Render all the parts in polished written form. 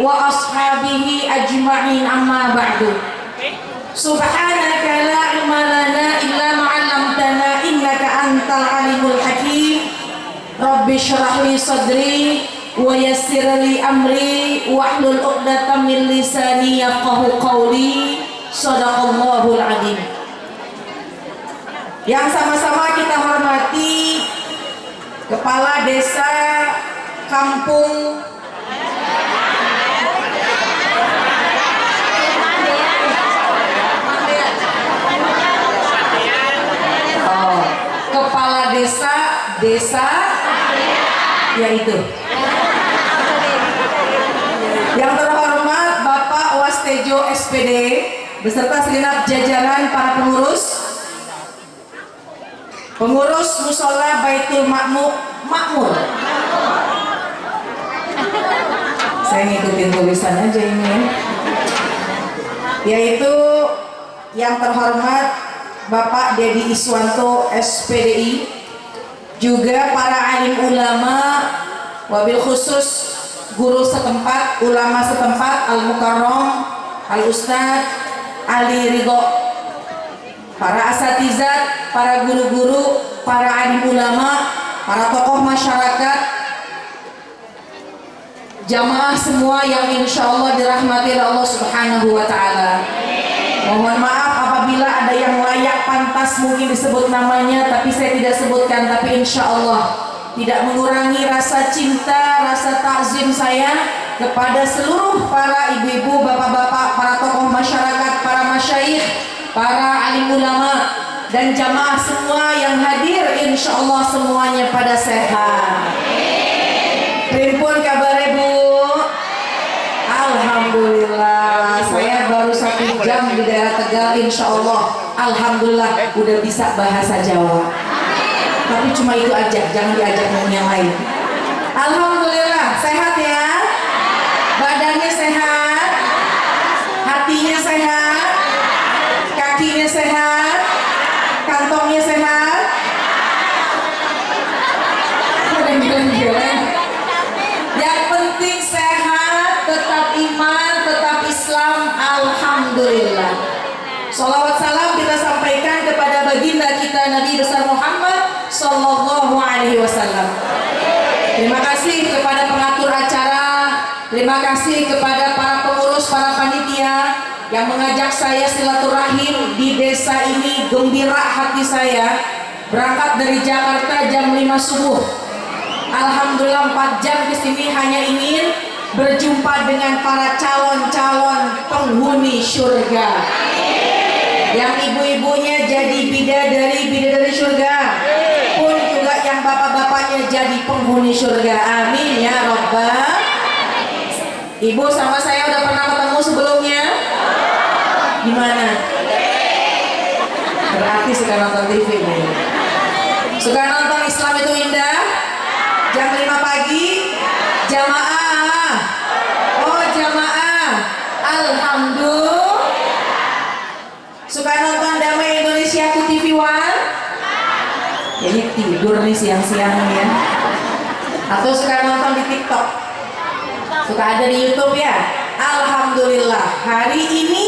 wa ashabihi ajma'in, amma ba'du. Subhanaka la ilma lana illa ma 'allamtana innaka antal alimul hakim. Rabbi shrah li sadri wa yassir li amri wahlul 'uqdatam min lisani yafqahu qawli. Shadaqallahul 'azim. Yang sama-sama kita hormati Kepala Desa Kampung Kepala Desa yaitu yang terhormat Bapak Wastejo SPD beserta segenap jajaran para pengurus Musola Baitul Makmur. Saya ngikutin tulisan aja ini ya. Yaitu yang terhormat Bapak Dedi Iswanto SPDI, juga para alim ulama, wabil khusus guru setempat, ulama setempat, Al-Mukarram, Al-Ustadz Ali Ridho, para asatizat, para guru-guru, para alim ulama, para tokoh masyarakat, jamaah semua yang insya Allah dirahmati Allah Subhanahu wa Ta'ala. Mohon maaf apabila ada yang layak pantas mungkin disebut namanya, tapi saya tidak sebutkan. Tapi insya Allah tidak mengurangi rasa cinta, rasa takzim saya kepada seluruh para ibu-ibu, bapak-bapak, para tokoh masyarakat, para masyayikh, para alim ulama, dan jamaah semua yang hadir. Insya Allah semuanya pada sehat. Primpun kabar ibu? Alhamdulillah, saya baru 1 jam di daerah Tegal. Insya Allah, alhamdulillah udah bisa bahasa Jawa. Tapi cuma itu aja, jangan diajak ngomong yang lain. Alhamdulillah, sehat ya? Badannya sehat? Hatinya sehat? Kakinya sehat? Kantongnya sehat? Yang penting sehat, tetap iman, tetap Islam. Alhamdulillah. Salawat salam kita sampaikan kepada baginda kita Nabi besar Muhammad Sallallahu Alaihi Wasallam. Terima kasih kepada pengatur acara, terima kasih kepada para pengurus, para panitia yang mengajak saya silaturahim di desa ini. Gembira hati saya berangkat dari Jakarta jam 5 subuh. Alhamdulillah 4 jam ke sini hanya ingin berjumpa dengan para calon-calon penghuni surga. Yang ibu-ibunya jadi bidadari surga, pun juga yang bapak-bapaknya jadi penghuni surga. Amin ya Rabbal. Ibu sama saya udah pernah ketemu sebelumnya? Gimana? Berarti suka nonton TV nih. Suka nonton Islam itu Indah? Jam 5 pagi? Jamaah? Oh jamaah. Alhamdulillah. Suka nonton Damai Indonesia ku TV One? Jadi tidur nih siang-siang ya. Atau suka nonton di TikTok? Suka ada di YouTube ya? Alhamdulillah. Hari ini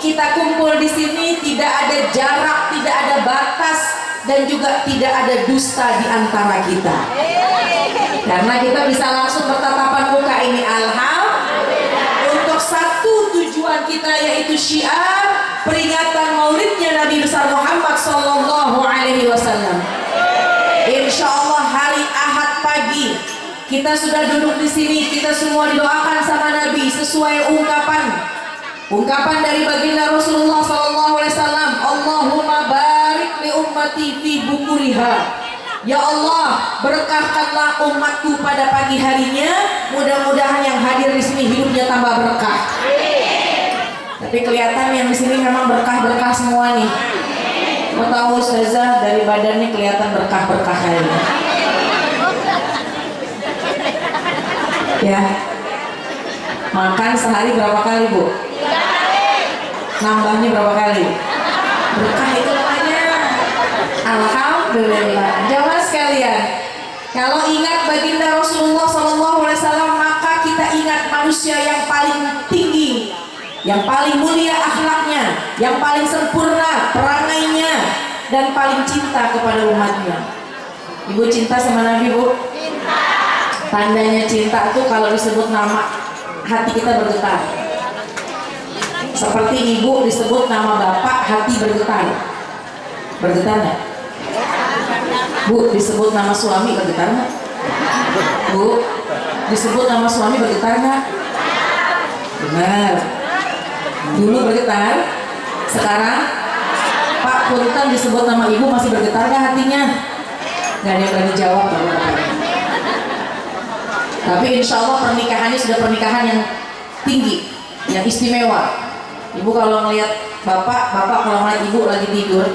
kita kumpul di sini tidak ada jarak, tidak ada batas, dan juga tidak ada dusta di antara kita. Karena kita bisa langsung bertatapan muka ini. Alhamdulillah. Untuk satu tujuan kita yaitu syiar peringatan maulidnya Nabi besar Muhammad Sallallahu Alaihi Wasallam. Insya Allah hari Ahad pagi kita sudah duduk di sini, kita semua didoakan sama Nabi sesuai ungkapan dari baginda Rasulullah Sallallahu Alaihi Wasallam. Allahumma barik li ummati fi bukuriha. Ya Allah, berkahkanlah umatku pada pagi harinya. Mudah-mudahan yang hadir di sini hidupnya tambah berkah. Tapi kelihatan yang di sini memang berkah-berkah semua nih. Mau tahu Ustazah, dari badannya kelihatan berkah-berkah kayaknya. Ya. Makan sehari berapa kali, Bu? 3 kali. Nambahnya berapa kali? Berkah itu namanya. Alhamdulillah. Jamaah sekalian, kalau ingat baginda Rasulullah SAW, maka kita ingat manusia manusia yang paling tinggi, yang paling mulia akhlaknya, yang paling sempurna perangainya, dan paling cinta kepada umatnya. Ibu cinta sama Nabi, Bu? Cinta. Tandanya cinta tuh kalau disebut nama, hati kita bergetar. Seperti ibu disebut nama bapak, hati bergetar. Bergetar nggak? Bu, disebut nama suami bergetar nggak? Bu, disebut nama suami bergetar nggak? Benar. Dulu bergetar, sekarang Pak Punten disebut nama ibu masih bergetar nggak hatinya? Nggak ada yang berani jawab. Tapi insya Allah pernikahannya sudah pernikahan yang tinggi, yang istimewa. Ibu kalau ngelihat bapak kalau ngelihat ibu lagi tidur,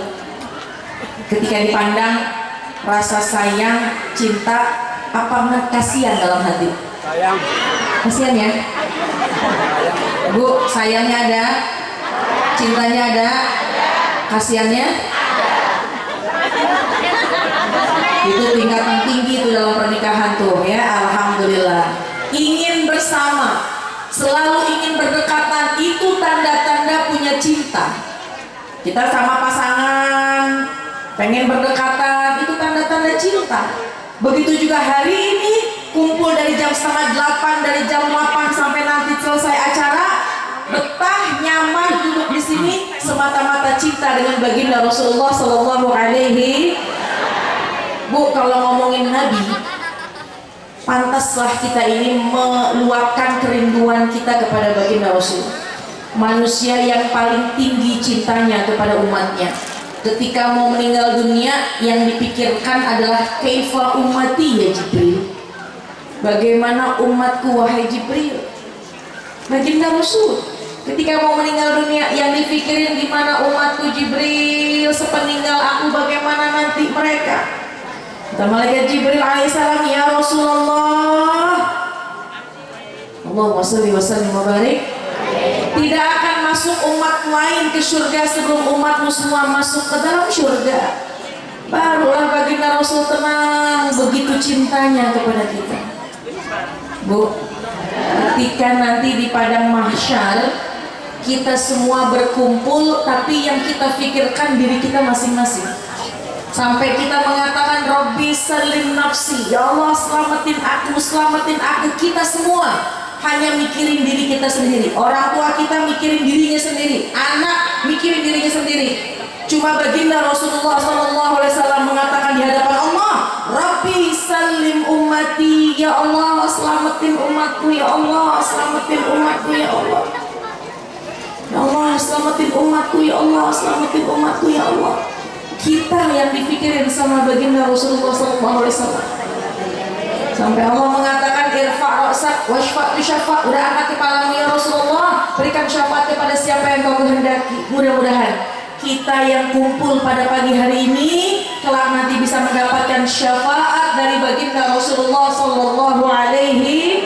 ketika dipandang rasa sayang, cinta, apa kasihan dalam hati? Sayang. Kasihan ya? Bu, sayangnya ada, cintanya ada, kasihannya? Itu tingkatan tinggi itu dalam pernikahan tuh ya. Alhamdulillah. Ingin bersama, selalu ingin berdekatan, itu tanda-tanda punya cinta. Kita sama pasangan pengen berdekatan, itu tanda-tanda cinta. Begitu juga hari ini kumpul dari jam 7:30, dari jam 8 sampai nanti selesai acara, betah nyaman duduk di sini semata-mata cinta dengan baginda Rasulullah Sallallahu Alaihi. Bu, kalau ngomongin Nabi, pantaslah kita ini meluapkan kerinduan kita kepada baginda Rasul, manusia yang paling tinggi cintanya kepada umatnya. Ketika mau meninggal dunia, yang dipikirkan adalah kaifa ummati ya Jibril, bagaimana umatku wahai Jibril. Baginda Rasul ketika mau meninggal dunia, yang dipikirin gimana umatku Jibril, sepeninggal aku bagaimana nanti mereka. Kata malaikat Jibril alaihissalam, ya Rasulullah, Allahumma sholli wa sallim wa barik, tidak akan masuk umat lain ke surga sebelum umatmu semua masuk ke dalam surga. Barulah baginda Rasul tenang, begitu cintanya kepada kita. Bu, ketika nanti di padang mahsyar kita semua berkumpul, tapi yang kita pikirkan diri kita masing-masing. Sampai kita mengatakan Rabbi salim nafsi, ya Allah selamatin aku, selamatin aku. Kita semua hanya mikirin diri kita sendiri. Orang tua kita mikirin dirinya sendiri, anak mikirin dirinya sendiri. Cuma baginda Rasulullah SAW mengatakan di hadapan Allah, Rabbi salim ummati, ya Allah selamatin umatku, ya Allah selamatin umatku, ya Allah, ya Allah selamatin umatku, ya Allah selamatin umatku, ya Allah. Kita yang dipikirin sama baginda Rasulullah SAW. Sampai Allah mengatakan irfa' ra'sak washfa' tushafa', udah angkat kepalamu ya Rasulullah, berikan syafaat kepada siapa yang kau kehendaki. Mudah-mudahan kita yang kumpul pada pagi hari ini kelak nanti bisa mendapatkan syafaat dari baginda Rasulullah Sallallahu Alaihi.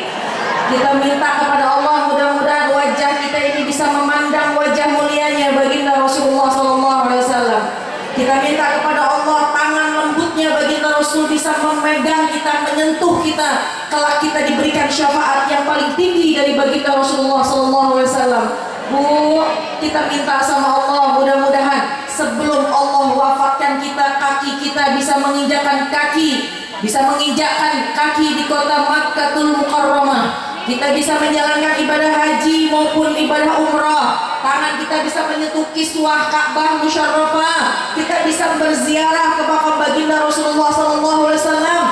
Kita minta kepada Allah mudah-mudahan wajah kita ini bisa memandang wajah mulianya baginda Rasulullah Sallallahu Alaihi Wasallam. Kita minta kepada Allah tangan lembutnya baginda Rasul bisa memegang kita, menyentuh kita, kelak kita diberikan syafaat yang paling tinggi dari baginda Rasulullah Sallallahu Alaihi Wasallam. Bu, kita minta sama Allah mudah-mudahan sebelum Allah wafatkan kita, kaki kita bisa menginjakkan kaki, bisa menginjakkan kaki di kota Makkatul Mukarramah. Kita bisa menjalankan ibadah haji maupun ibadah umrah. Tangan kita bisa menyentuh kiswah Ka'bah Musyarrafah. Kita bisa berziarah ke makam baginda Rasulullah SAW.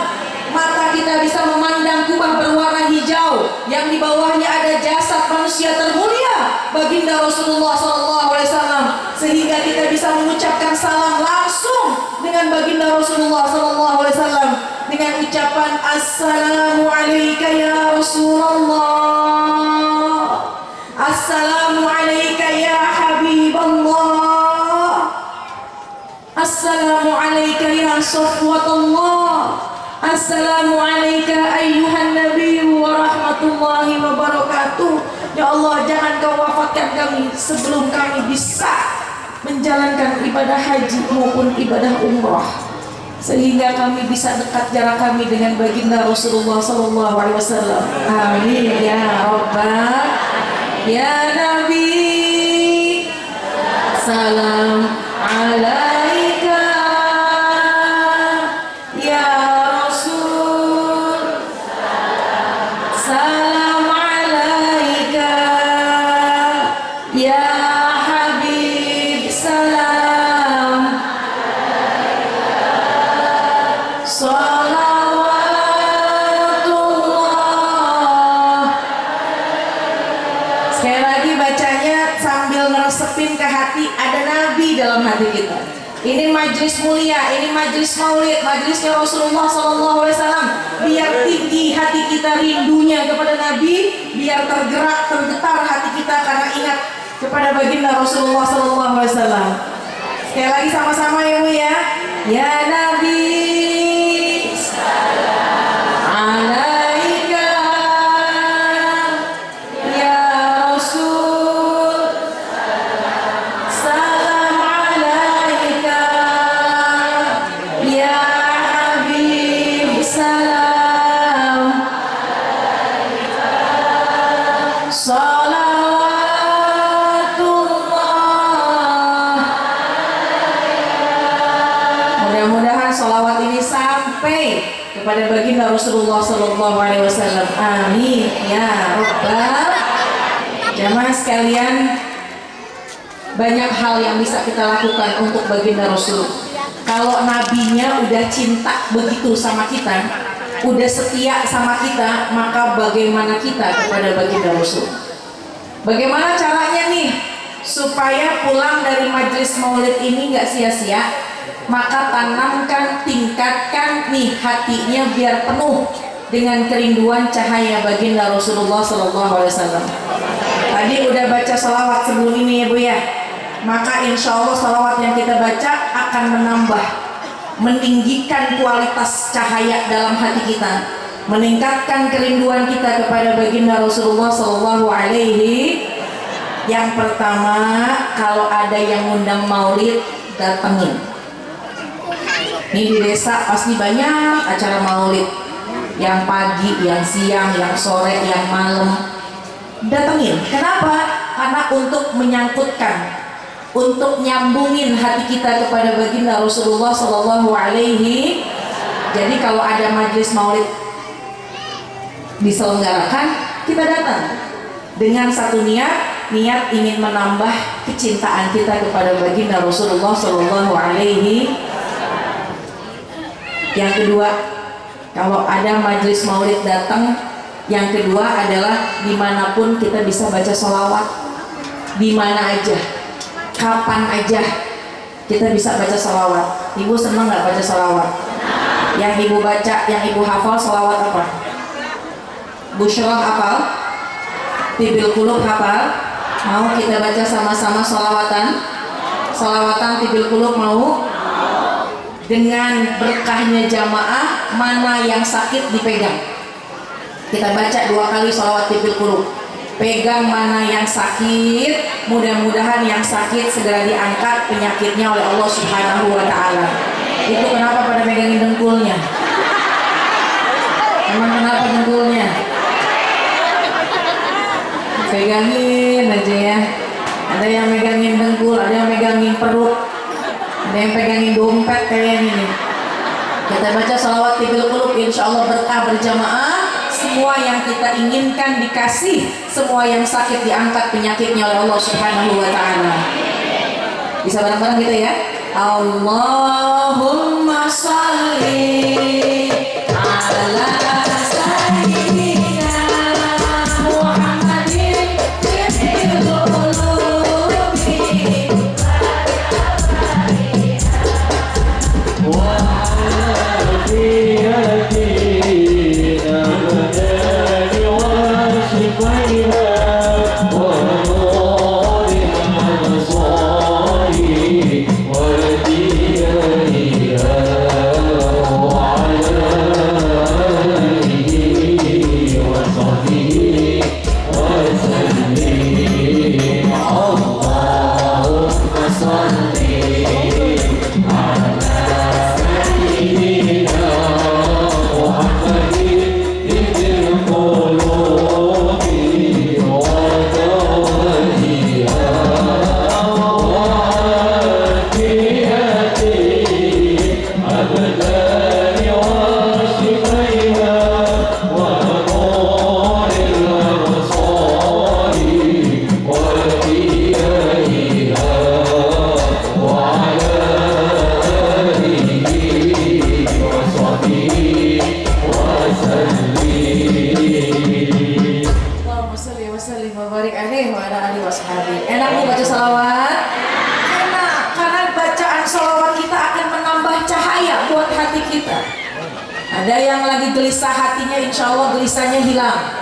Mata kita bisa memandang kubah berwarna hijau yang di bawahnya ada jasad manusia termulia baginda Rasulullah SAW, sehingga kita bisa mengucapkan salam langsung dengan baginda Rasulullah SAW dengan ucapan assalamu alayka ya Rasulullah, assalamu alayka ya Habiballah, assalamu alayka ya Safwatullah, assalamu alayka ayyuhan nabiyyu wa rahmatullahi wa barakatuh. Ya Allah, jangan kau wafatkan kami sebelum kami bisa menjalankan ibadah haji maupun ibadah umrah, sehingga kami bisa dekat jarak kami dengan baginda Rasulullah SAW. Amin ya Rabbal Sekali lagi bacanya sambil ngeresepin ke hati, ada Nabi dalam hati kita. Ini majlis mulia, ini majlis maulid, majlisnya Rasulullah SAW. Biar tinggi hati kita rindunya kepada Nabi, biar tergerak, tergetar hati kita karena ingat kepada baginda Rasulullah SAW. Sekali lagi sama-sama ya Bu ya. Ya Nabi, alaika, ya Rasul, salam alaika, ya Habib, salam, salawatullah. Mudah-mudahan sholawat ini sampai kepada baginda Rasulullah Sallallahu Alaihi Wasallam. Amin ya Rabbal. Jamaah sekalian, banyak hal yang bisa kita lakukan untuk baginda Rasul. Kalau nabinya udah cinta begitu sama kita, udah setia sama kita, maka bagaimana kita kepada baginda Rasul? Bagaimana caranya nih supaya pulang dari majelis maulid ini nggak sia-sia? Maka tanamkan, tingkatkan nih hatinya biar penuh dengan kerinduan cahaya baginda Rasulullah SAW. Tadi udah baca salawat sebelum ini ya Bu ya. Maka insya Allah salawat yang kita baca akan menambah, meninggikan kualitas cahaya dalam hati kita, meningkatkan kerinduan kita kepada baginda Rasulullah SAW. Yang pertama, kalau ada yang undang maulid, datengin. Ini di desa pasti banyak acara maulid, yang pagi, yang siang, yang sore, yang malam. Datengin. Kenapa? Karena untuk menyangkutkan, untuk nyambungin hati kita kepada baginda Rasulullah SAW. Jadi kalau ada majelis maulid diselenggarakan, kita datang dengan satu niat ingin menambah kecintaan kita kepada baginda Rasulullah SAW. Yang kedua, kalau ada majelis maulid datang, yang kedua adalah dimanapun kita bisa baca sholawat, dimana aja, kapan aja kita bisa baca sholawat. Ibu senang nggak baca sholawat? Yang ibu baca, yang ibu hafal sholawat apa? Busyrah hafal? Tibil Qulub hafal? Mau kita baca sama-sama sholawatan? Sholawatan Tibil Qulub mau? Dengan berkahnya jamaah, mana yang sakit dipegang. Kita baca 2 kali sholawat Tibil Qulub. Pegang mana yang sakit, mudah-mudahan yang sakit segera diangkat penyakitnya oleh Allah Subhanahu wa Ta'ala. Itu kenapa pada megangin dengkulnya? Emang kenapa dengkulnya? Pegangin aja ya. Ada yang megangin dengkul, ada yang megangin perut, ada yang pegangin dompet kayak ini. Kita baca sholawat Tibil Qulub, insya Allah berkah berjamaah. Semua yang kita inginkan dikasih, semua yang sakit diangkat penyakitnya oleh Allah Subhanahu wa Ta'ala. Bisa bareng-bareng gitu ya. Allahumma sholli ala sayyidina Muhammadin fil qulubi wa wasallim wa barik alaihi wa ala alihi washabihi. Enak nih baca salawat? Enak, karena bacaan salawat kita akan menambah cahaya buat hati kita. Ada yang lagi gelisah hatinya, insya Allah gelisahnya hilang.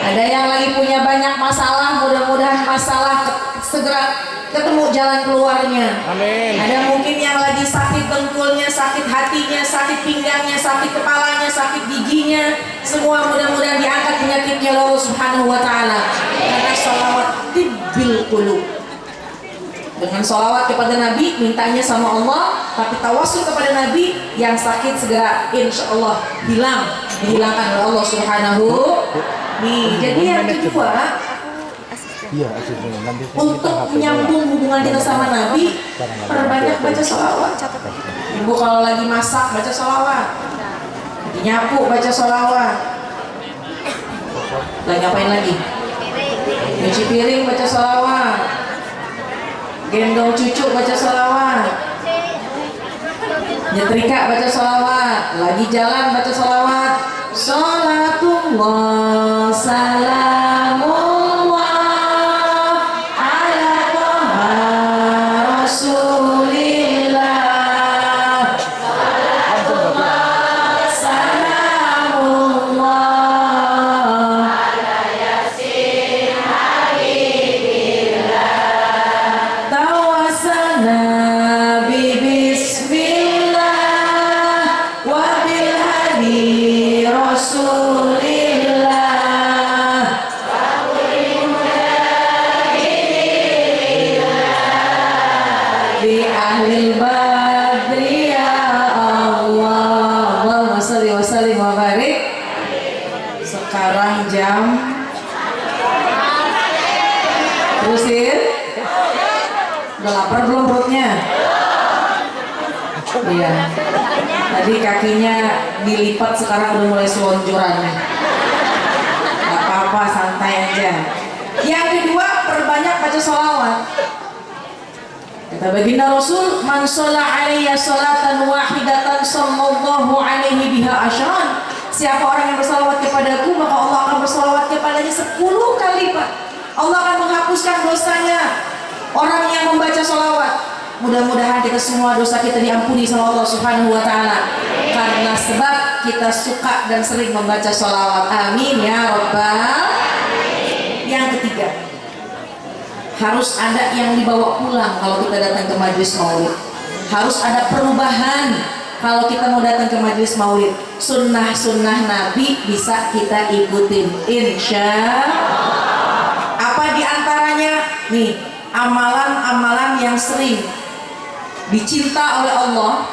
Ada yang lagi punya banyak masalah, mudah-mudahan masalah segera ketemu jalan keluarnya. Amin. Ada mungkin yang lagi sakit dengkulnya, sakit hatinya, sakit pinggangnya, sakit kepalanya, sakit giginya, semua mudah-mudahan diangkat penyakitnya oleh Allah Subhanahu wa taala. Karena sholawat tibbil qulub. Dengan sholawat kepada Nabi, mintanya sama Allah, tapi tawasul kepada Nabi, yang sakit segera insya Allah dihilangkan oleh Allah Subhanahu. Nih, jadi yang kedua, untuk menyambung hubungan kita sama Nabi, perbanyak baca sholawat. Ibu kalau lagi masak baca sholawat, lagi nyapu baca sholawat, lagi ngapain lagi? Cuci piring baca sholawat, gendong cucu baca sholawat, nyetrika baca sholawat, lagi jalan baca sholawat. Sholatullah salamullah ala toha rasulillah. Sholatullah salamullah ala yasin habibillah. Tawasana bismillah wa bil hadi Rasulillah bi ahlil badri ya Allah. Allahumma sholli wa sallim wa barik. Sekarang jam terusin. Udah lapar belum perutnya? Iya. Tadi kakinya dilipat, sekarang udah mulai selonjoran. Gak apa-apa, santai aja. Yang kedua, perbanyak baca sholawat. Kata baginda Rasul, man sholla alaiya sholatan wahidatan sallallahu alaihi biha asyran. Siapa orang yang bersalawat kepadaku, maka Allah akan bersalawat kepadanya 10 kali lipat. Allah akan menghapuskan dosanya orang yang membaca sholawat. Mudah-mudahan kita semua dosa kita diampuni sama Allah Subhanahu wa taala karena sebab kita suka dan sering membaca sholawat. Amin ya rabbal. Yang ketiga, harus ada yang dibawa pulang kalau kita datang ke majelis maulid. Harus ada perubahan kalau kita mau datang ke majelis maulid. Sunnah-sunnah Nabi bisa kita ikutin, insya Allah. Apa diantaranya? Nih, amalan-amalan yang sering dicinta oleh Allah,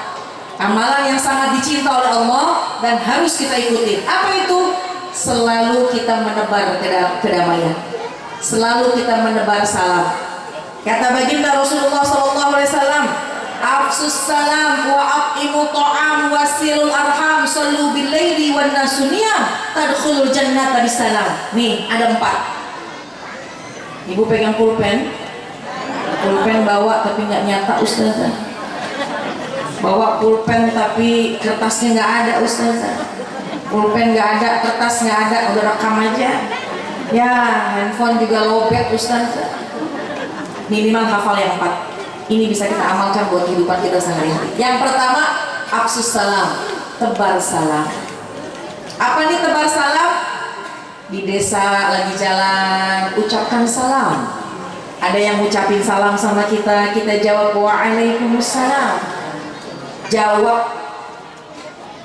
amalan yang sangat dicinta oleh Allah dan harus kita ikuti. Apa itu? Selalu kita menebar kedamaian, selalu kita menebar salam. Kata baginda Rasulullah SAW, afsus salam wa aqimu ta'am wasilul arham sallu bil laili wan nasuniyam tadkhulul jannata bisalam. Nih ada 4. Ibu pegang pulpen bawa tapi nggak nyata ustazah. Bawa pulpen tapi kertasnya nggak ada ustazah. Pulpen nggak ada, kertas nggak ada, udah rekam aja. Ya, handphone juga lobet ustazah. Minimal hafal yang 4. Ini bisa kita amalkan buat kehidupan kita sehari-hari. Yang pertama, afsus salam, tebar salam. Apa nih tebar salam? Di desa lagi jalan, ucapkan salam. Ada yang ngucapin salam sama kita, kita jawab waalaikumsalam. Jawab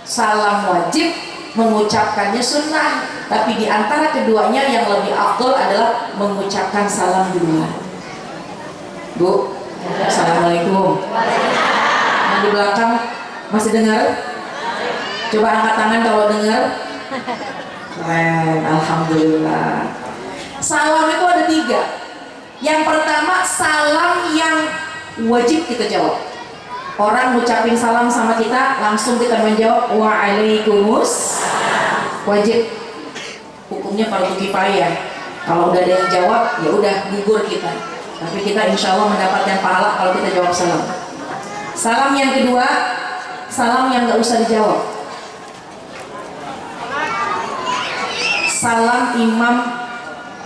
salam wajib, mengucapkannya sunnah. Tapi di antara keduanya yang lebih afdol adalah mengucapkan salam duluan. Bu, assalamualaikum. Yang di belakang masih dengar? Coba angkat tangan kalau dengar. Keren, alhamdulillah. Salam itu ada 3. Yang pertama, salam yang wajib kita jawab. Orang ngucapin salam sama kita, langsung kita menjawab waalaikumsalam. Wajib. Hukumnya fardu kifayah. Kalau udah ada yang jawab, ya udah gugur kita. Tapi kita insya Allah mendapatkan pahala kalau kita jawab salam. Salam yang kedua, salam yang gak usah dijawab. Salam imam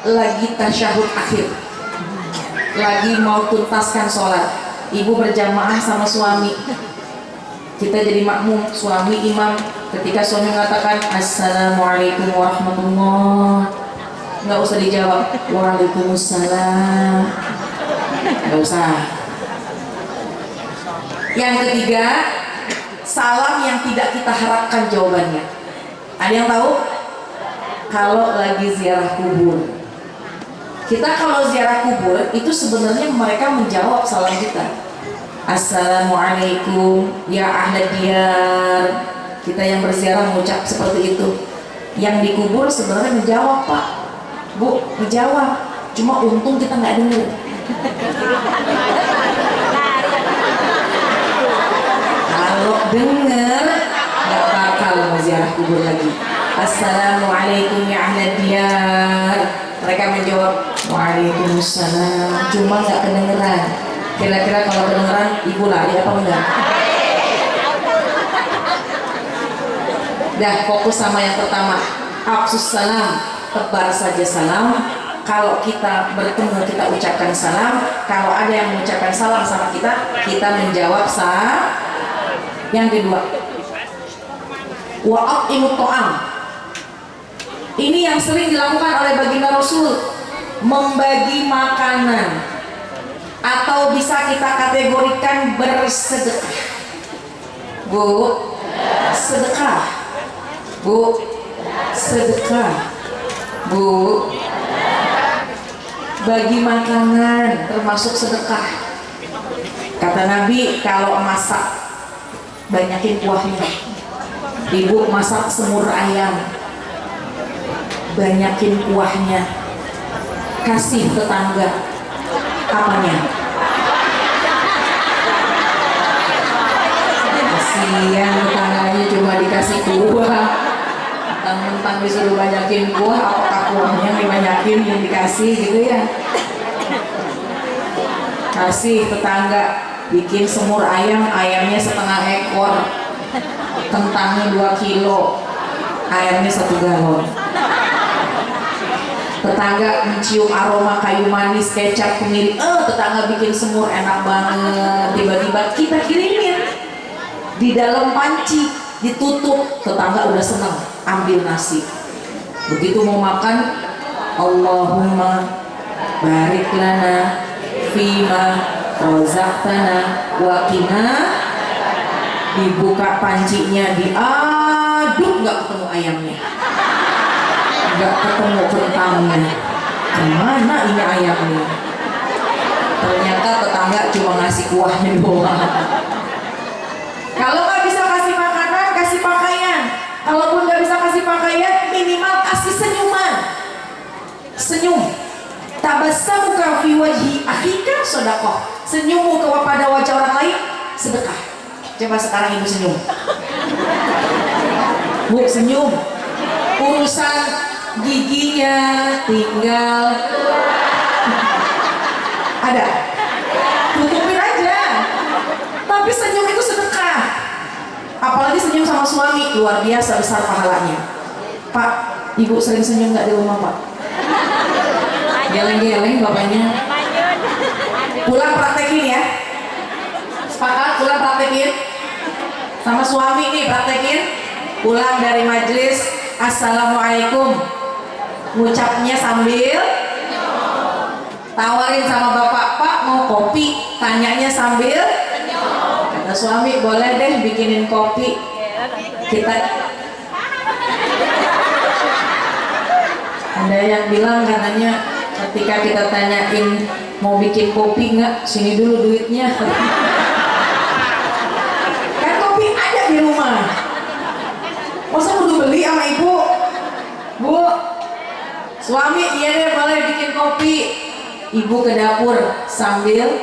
lagi tasyahud akhir, lagi mau tuntaskan sholat, ibu berjamaah sama suami, kita jadi makmum, suami imam. Ketika suami mengatakan assalamualaikum warahmatullah, nggak usah dijawab waalaikumsalam, nggak usah. Yang ketiga, salam yang tidak kita harapkan jawabannya. Ada yang tahu? Kalau lagi ziarah kubur, kita kalau ziarah kubur itu sebenarnya mereka menjawab salam kita. Assalamualaikum ya ahli diyar. Kita yang berziarah mengucap seperti itu. Yang dikubur sebenarnya menjawab, Pak, Bu, menjawab. Cuma untung kita nggak dengar. Kalau dengar nggak bakal mau ziarah kubur lagi. Assalamualaikum ya ahli diyar. Mereka menjawab waalaikumsalam. Cuma nggak kedengeran. Kira-kira kalau kedengeran ibu lari apa enggak? Dah fokus sama yang pertama, afsus salam, tebar saja salam. Kalau kita bertemu kita ucapkan salam. Kalau ada yang mengucapkan salam sama kita, kita menjawab salam. Yang kedua, wa'at'imut ta'am. Ini yang sering dilakukan oleh baginda Rasul, membagi makanan, atau bisa kita kategorikan bersedekah. Bu, sedekah. Bu, sedekah. Bu, bagi makanan termasuk sedekah. Kata Nabi, kalau masak banyakin kuahnya. Ibu masak semur ayam, banyakin kuahnya, kasih tetangga. Apanya? Kasihan tetangganya cuma dikasih kuah, mentang-mentang disuruh banyakin kuah, apakah kuahnya dibanyakin yang dikasih gitu ya? Kasih tetangga, bikin semur ayam, ayamnya setengah ekor, kentangnya 2 kilo, ayamnya 1 galon. Tetangga mencium aroma kayu manis, kecap, kemiri, tetangga bikin semur enak banget, tiba-tiba kita kirimin di dalam panci, ditutup, tetangga udah seneng, ambil nasi. Begitu mau makan, Allahumma barik lana fima razaqtana wa qina. Dibuka pancinya, diaduk, nggak ketemu ayamnya, nggak ketemu kentangnya. Kemana ini ayamnya? Ternyata tetangga cuma ngasih kuahnya doang. Kalau nggak bisa kasih makanan, kasih pakaian. Kalaupun nggak bisa kasih pakaian, minimal kasih senyuman. Senyum. Tabassamuka fi wajhi akhika sedekah. Senyummu kepada wajah orang lain sedekah. Coba sekarang ibu senyum. Bu, senyum. Urusan giginya tinggal ada, tutupin aja. Tapi senyum itu sedekah. Apalagi senyum sama suami, luar biasa besar pahalanya. Pak, ibu sering senyum nggak di rumah, Pak? Geleng-geleng bapaknya. Pulang praktekin ya. Sepakat, pulang praktekin. Sama suami nih praktekin. Pulang dari majelis, assalamualaikum, ngucapnya sambil tawarin sama bapak, Pak mau kopi, tanyanya sambil kata suami, boleh deh bikinin kopi. Kita ada yang bilang katanya ketika kita tanyain mau bikin kopi nggak, sini dulu duitnya. Kan kopi ada di rumah, masa kudu beli sama ibu? Bu, suami iya deh boleh bikin kopi. Ibu ke dapur sambil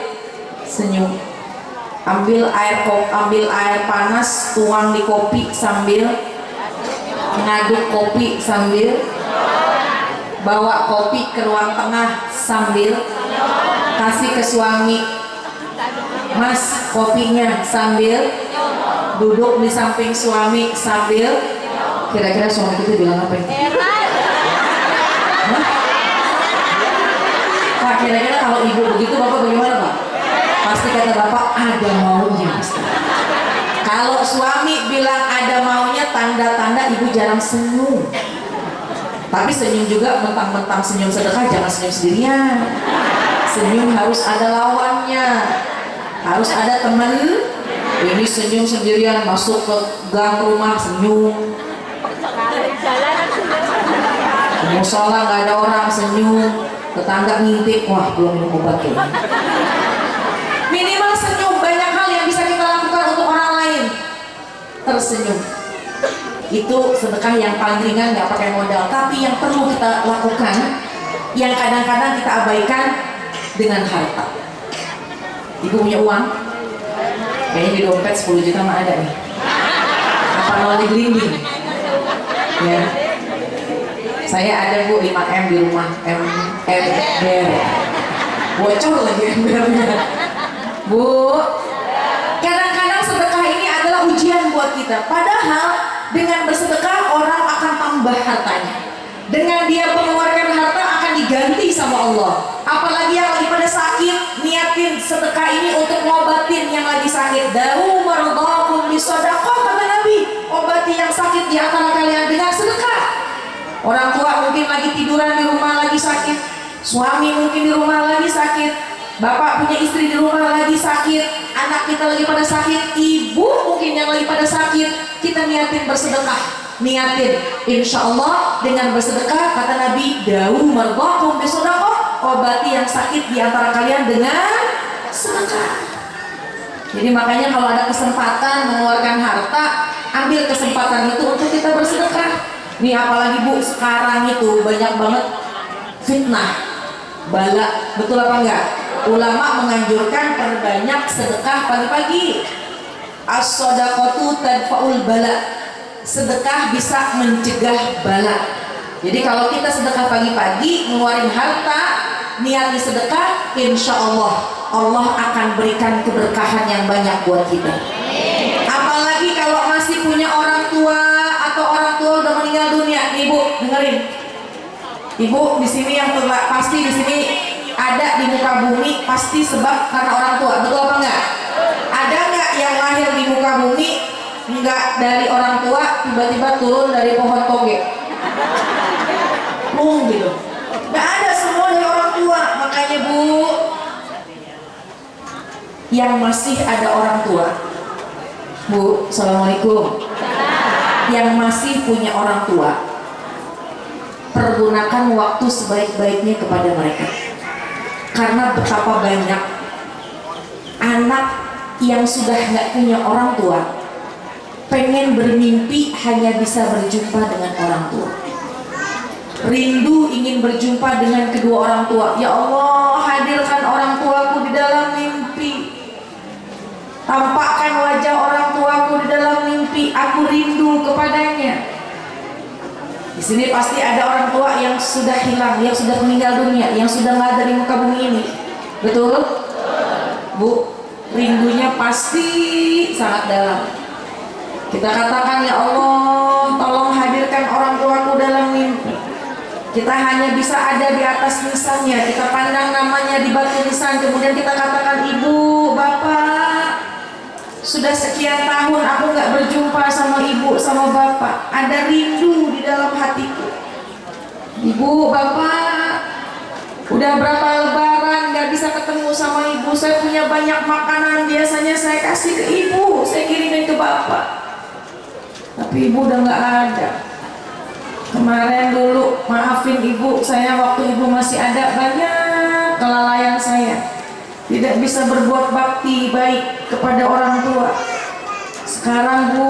senyum, ambil air panas, tuang di kopi sambil ngaduk kopi, sambil bawa kopi ke ruang tengah sambil kasih ke suami, Mas kopinya, sambil duduk di samping suami sambil. Kira-kira suami kita bilang apa ini? Pak, kira-kira kalau ibu begitu bapak bagaimana Pak? Pasti kata bapak ada maunya. Kalau suami bilang ada maunya, tanda-tanda ibu jarang senyum. Tapi senyum juga mentang-mentang senyum sedekah, jangan senyum sendirian. Senyum harus ada lawannya, harus ada teman. Ini senyum sendirian masuk ke gang rumah senyum, musola nggak ada orang senyum, tetangga ngintip, wah belum minum obat kayaknya. Minimal senyum, banyak hal yang bisa kita lakukan untuk orang lain. Tersenyum itu sedekah yang paling ringan, nggak pakai modal. Tapi yang perlu kita lakukan, yang kadang-kadang kita abaikan, dengan harta. Ibu punya uang? Kayaknya di dompet 10 juta mah ada nih. Apa mau digelinding? Ya. Saya ada Bu 5M di rumah, ember. Bocor lagi embernya. Bu, kadang-kadang sedekah ini adalah ujian buat kita. Padahal dengan bersedekah orang akan tambah hartanya. Dengan dia mengeluarkan harta akan diganti sama Allah. Apalagi yang lagi pada sakit, niatin sedekah ini untuk ngobatin yang lagi sakit. Dawu mardakum bisadaqah, kata Nabi. Obati yang sakit di antara kalian dengan sedekah. Orang tua mungkin lagi tiduran di rumah lagi sakit, suami mungkin di rumah lagi sakit, bapak punya istri di rumah lagi sakit, anak kita lagi pada sakit, ibu mungkin yang lagi pada sakit. Kita niatin bersedekah. Niatin, insya Allah dengan bersedekah, kata Nabi, dawu mardakum bisadaqah, obati yang sakit di antara kalian dengan sedekah. Jadi makanya kalau ada kesempatan mengeluarkan harta, ambil kesempatan itu untuk kita bersedekah. Nih apalagi Bu, sekarang itu banyak banget fitnah, bala, betul apa enggak? Ulama menganjurkan perbanyak sedekah pagi-pagi. As-shadaqatu tadfa'ul bala. Sedekah bisa mencegah bala. Jadi kalau kita sedekah pagi-pagi, ngeluarin harta, niat di sedekah, insya Allah Allah akan berikan keberkahan yang banyak buat kita. Apalagi kalau masih punya orang tua atau orang tua udah meninggal dunia. Nih Bu, dengerin. Ibu di sini yang pasti di sini ada di muka bumi pasti sebab karena orang tua, betul apa enggak? Ada enggak yang lahir di muka bumi enggak dari orang tua, tiba-tiba turun dari pohon toge gitu? Enggak ada, semua dari orang tua. Makanya Bu, yang masih ada orang tua, Bu, assalamualaikum, yang masih punya orang tua, pergunakan waktu sebaik-baiknya kepada mereka. Karena betapa banyak anak yang sudah nggak punya orang tua pengen bermimpi hanya bisa berjumpa dengan orang tua, rindu ingin berjumpa dengan kedua orang tua. Ya Allah, hadirkan orang tuaku di dalam mimpi, tampakkan wajah orang tuaku di dalam mimpi, aku rindu kepadanya. Di sini pasti ada orang tua yang sudah hilang, yang sudah meninggal dunia, yang sudah nggak ada di muka bumi ini. Betul? Bu, rindunya pasti sangat dalam. Kita katakan, ya Allah, tolong hadirkan orang tuaku dalam mimpi. Kita hanya bisa ada di atas nisannya, kita pandang namanya di batu nisan, kemudian kita katakan, ibu, bapak, sudah sekian tahun aku nggak berjumpa sama ibu, sama bapak. Ada rindu di dalam hatiku. Ibu, bapak, udah berapa lebaran nggak bisa ketemu sama ibu. Saya punya banyak makanan, biasanya saya kasih ke ibu, saya kirimin ke bapak. Tapi ibu udah nggak ada. Kemarin dulu, maafin ibu, saya waktu ibu masih ada banyak kelalaian saya. Tidak bisa berbuat bakti baik kepada orang tua. Sekarang Bu,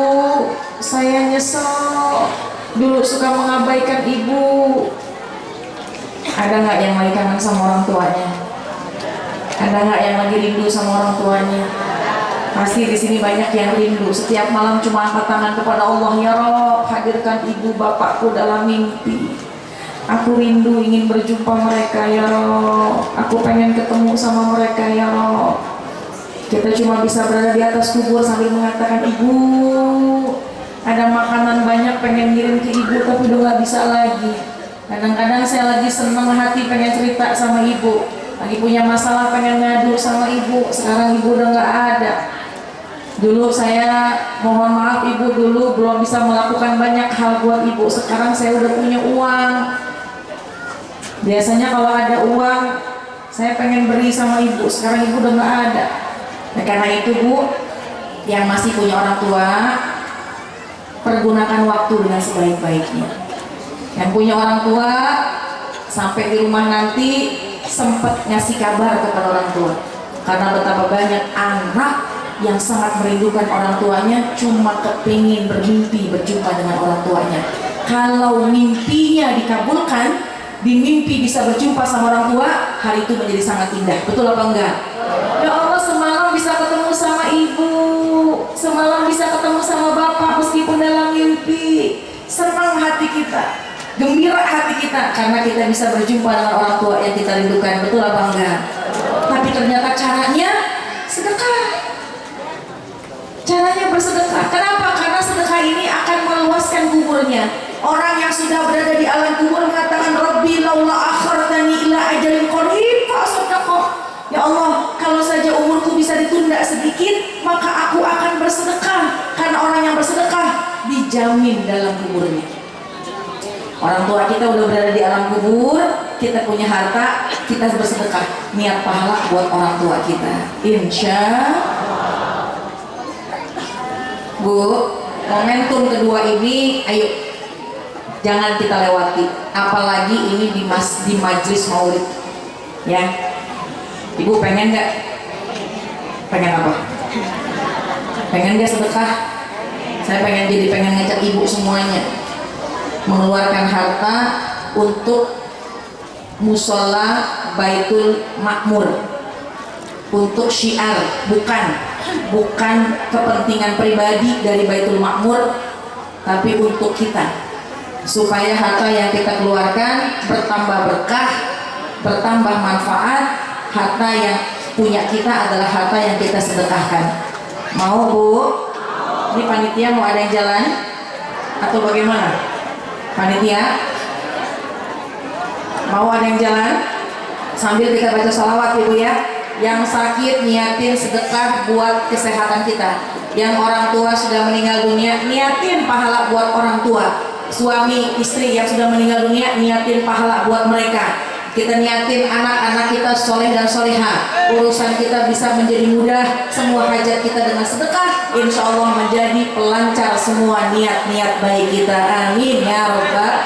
saya nyesel. Dulu suka mengabaikan ibu. Ada nggak yang lagi kangen sama orang tuanya? Ada nggak yang lagi rindu sama orang tuanya? Pasti di sini banyak yang rindu. Setiap malam cuma angkat tangan kepada Allah, ya Rob, hadirkan ibu bapakku dalam mimpi. Aku rindu ingin berjumpa mereka, ya Rob. Aku pengen ketemu sama mereka, ya Rob. Kita cuma bisa berada di atas kubur sambil mengatakan, ibu, ada makanan banyak pengen ngirim ke ibu, tapi udah gak bisa lagi. Kadang-kadang saya lagi seneng hati pengen cerita sama ibu. lagi punya masalah pengen ngadu sama ibu, sekarang ibu udah nggak ada. Dulu saya mohon maaf ibu, dulu belum bisa melakukan banyak hal buat ibu, sekarang saya udah punya uang. Biasanya kalau ada uang saya pengen beri sama ibu, sekarang ibu udah nggak ada. Nah, karena itu bu, yang masih punya orang tua, pergunakan waktu dengan sebaik-baiknya. Yang punya orang tua, sampai di rumah nanti sempat ngasih kabar kepada orang tua, karena betapa banyak anak yang sangat merindukan orang tuanya, cuma kepingin bermimpi berjumpa dengan orang tuanya. Kalau mimpinya dikabulkan, di mimpi bisa berjumpa sama orang tua, hari itu menjadi sangat indah. Betul apa enggak? Ya Allah, semalam bisa ketemu sama ibu, semalam bisa ketemu sama bapak meskipun dalam mimpi. Senang hati kita, gembira hati kita, karena kita bisa berjumpa dengan orang tua yang kita rindukan. Betul apa enggak? Tapi ternyata caranya sedekah. Caranya bersedekah. Kenapa? Karena sedekah ini akan meluaskan kuburnya. Orang yang sudah berada di alam kubur mengatakan, Rabbi laula akhartani ila ajalin qarib fa asaddaqah. Ya Allah, kalau saja umurku bisa ditunda sedikit, maka aku akan bersedekah. Karena orang yang bersedekah dijamin dalam kuburnya. Orang tua kita udah berada di alam kubur, kita punya harta, kita bersedekah, niat pahala buat orang tua kita. Insya Bu, momentum kedua ini, ayo jangan kita lewati, apalagi ini di majlis maulid, ya. Ibu pengen nggak? Pengen apa? Pengen nggak sedekah? Saya pengen ngajak ibu semuanya mengeluarkan harta untuk musola Baitul Makmur, untuk syiar, bukan kepentingan pribadi dari Baitul Makmur, tapi untuk kita, supaya harta yang kita keluarkan bertambah berkah, bertambah manfaat. Harta yang punya kita adalah harta yang kita sedekahkan. Mau Bu? Ini panitia mau ada yang jalan atau bagaimana? Panitia mau ada yang jalan? Sambil kita baca sholawat Ibu ya. Yang sakit niatin sedekah buat kesehatan kita. Yang orang tua sudah meninggal dunia, niatin pahala buat orang tua. Suami istri yang sudah meninggal dunia, niatin pahala buat mereka. Kita niatin anak-anak kita soleh dan soleha, urusan kita bisa menjadi mudah, semua hajat kita dengan sedekah, insya Allah menjadi pelancar semua niat-niat baik kita. Amin ya Rabbal.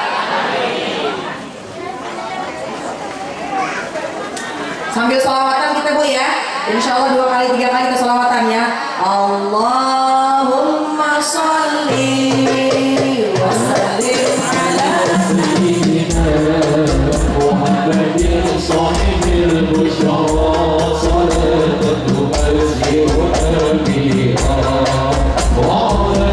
Sambil sholawatan kita Bu ya, insya Allah 2 kali 3 kali kita sholawatan ya. Allahumma sholli wa sallim ala محمد صاحب البشرى صلاة تؤثرنا بها وعلى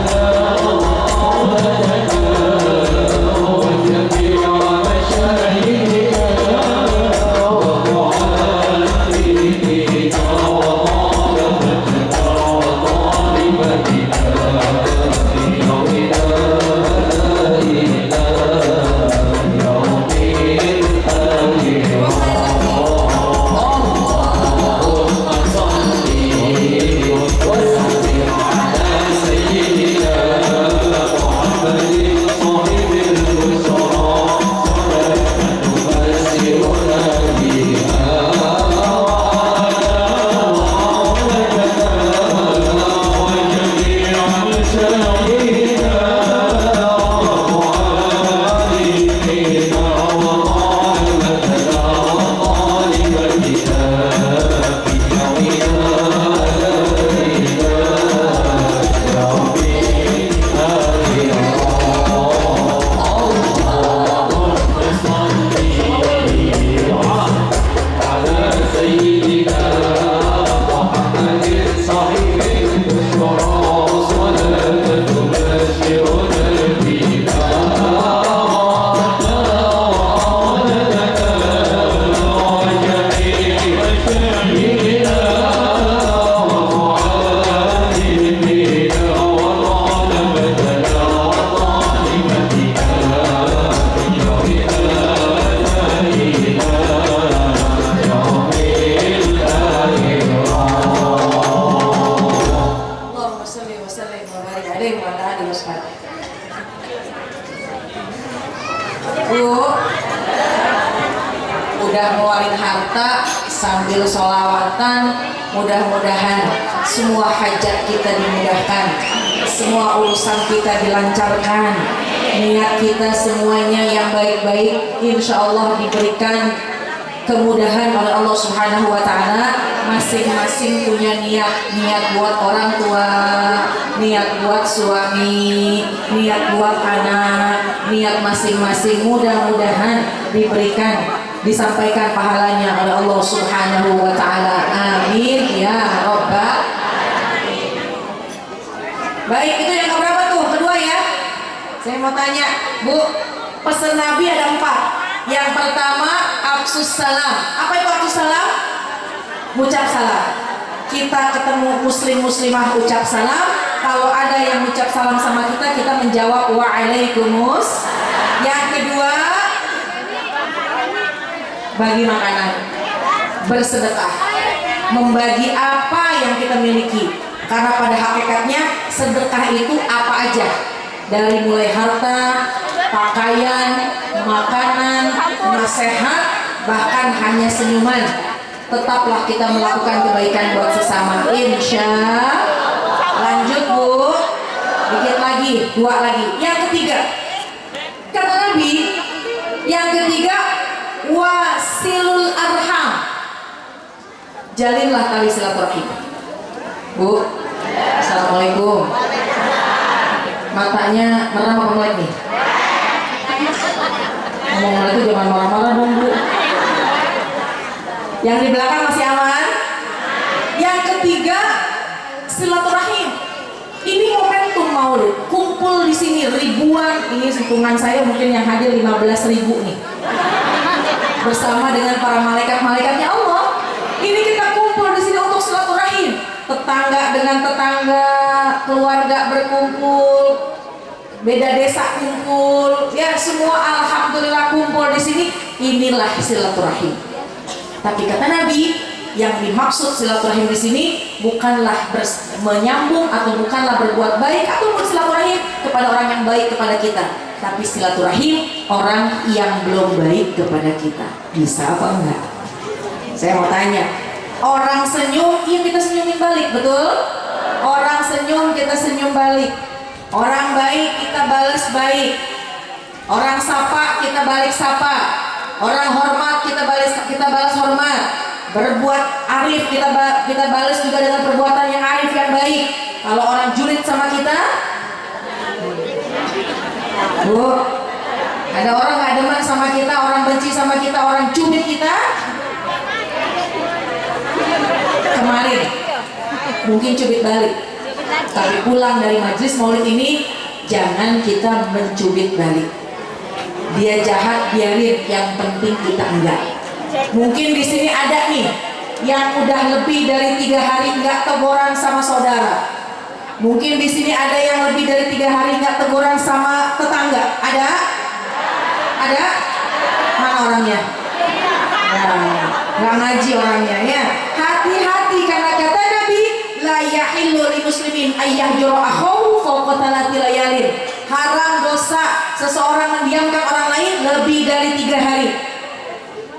وجميع مشايخنا ومعلمينا وطالبتنا وطالبتنا sambil sholawatan. Mudah-mudahan semua hajat kita dimudahkan, semua urusan kita dilancarkan, niat kita semuanya yang baik-baik insya Allah diberikan kemudahan oleh Allah Subhanahu wa Ta'ala. Masing-masing punya niat buat orang tua, niat buat suami, niat buat anak, niat masing-masing mudah-mudahan diberikan, disampaikan pahalanya oleh Allah Subhanahu wa Ta'ala. Amin ya Rabbal. Baik, itu yang keberapa tuh? Kedua ya. Saya mau tanya, Bu, pesan Nabi ada 4. Yang pertama, afsus salam. Apa itu afsus salam? Ucap salam. Kita ketemu muslim muslimah ucap salam. Kalau ada yang ucap salam sama kita, kita menjawab wa'alaikumus. Yang kedua, bagi makanan, bersedekah, membagi apa yang kita miliki. Karena pada hakikatnya sedekah itu apa aja, dari mulai harta, pakaian, makanan, nasihat, bahkan hanya senyuman. Tetaplah kita melakukan kebaikan buat sesama, insya. Lanjut Bu, dikit lagi, 2 lagi. Yang ketiga, kata Nabi, yang ketiga, wasilul arham, jalinlah tali silaturahim. Bu, assalamualaikum. Matanya merah apa melek nih? Ngomong itu jangan marah-marah dong Bu. Yang di belakang masih aman. Yang ketiga, silaturahim. Ini momentum Maulid, kumpul di sini ribuan. Ini hitungan saya mungkin yang hadir 15.000 nih. Bersama dengan para malaikat-malaikatnya Allah. Ini kita kumpul di sini untuk silaturahim. Tetangga dengan tetangga, keluarga berkumpul, beda desa kumpul, ya semua alhamdulillah kumpul di sini. Inilah silaturahim. Tapi kata Nabi, yang dimaksud silaturahim di sini bukanlah menyambung atau bukanlah berbuat baik atau bersilaturahim kepada orang yang baik kepada kita, tapi silaturahim orang yang belum baik kepada kita. Bisa apa enggak? Saya mau tanya, orang senyum, iya kita senyumin balik, betul? Orang senyum, kita senyum balik. Orang baik, kita balas baik. Orang sapa, kita balik sapa. Orang hormat, kita balas hormat. Berbuat arif, kita balas juga dengan perbuatan yang arif, yang baik. Kalau orang julid sama kita, Bu, ada orang gak demen sama kita, orang benci sama kita, orang cubit kita. Kemarin mungkin cubit balik, tapi pulang dari majelis maulid ini jangan kita mencubit balik. Dia jahat, biarin, yang penting kita enggak. Mungkin di sini ada nih yang udah lebih dari 3 hari enggak teguran sama saudara. Mungkin di sini ada yang lebih dari 3 hari enggak teguran sama tetangga. Ada? Ada? Mana orangnya? Nggak ngaji orangnya ya. Hati-hati, karena kata Nabi, la yahillu li muslimin ayyahjura akhahu fawqa 3 layalin. Haram dosa seseorang mendiamkan orang lain lebih dari 3 hari.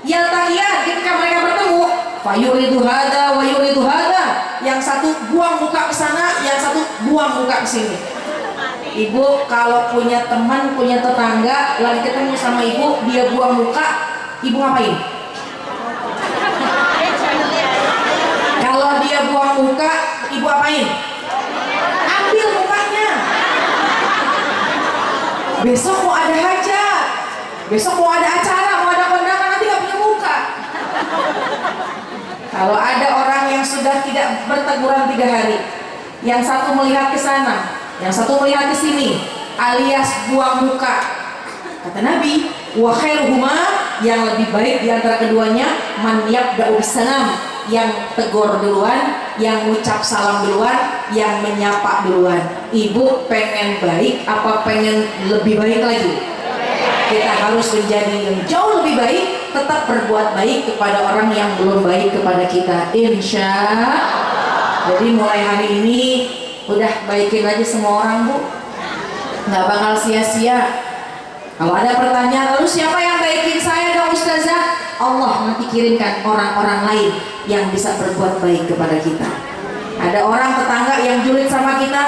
Yaltaqiyat, ketika mereka bertemu, fayuridu hada wa yuridu hada. Yang satu buang muka ke sana, yang satu buang muka ke sini. Ibu kalau punya teman, punya tetangga lagi ketemu sama ibu, dia buang muka, ibu ngapain? Kalau dia buang muka, ibu apain? Ambil mukanya. Besok mau ada hajat, besok mau ada acara, mau ada kondangan, nanti gak punya muka. Kalau ada orang yang sudah tidak berteguran 3 hari, yang satu melihat ke sana, yang satu melihat ke sini, alias buang muka, kata Nabi, wa khairuhuma, yang lebih baik di antara keduanya, man yabda'u bisalam, yang tegur duluan, yang ngucap salam duluan, yang menyapa duluan. Ibu pengen baik apa pengen lebih baik lagi? Kita harus menjadi yang jauh lebih baik, tetap berbuat baik kepada orang yang belum baik kepada kita, insya. Jadi mulai hari ini udah baikin aja semua orang Bu, nggak bakal sia-sia. Kalau ada pertanyaan, lalu siapa yang baikin saya dong Ustazah? Allah nanti kirimkan orang-orang lain yang bisa berbuat baik kepada kita. Ada orang tetangga yang julid sama kita,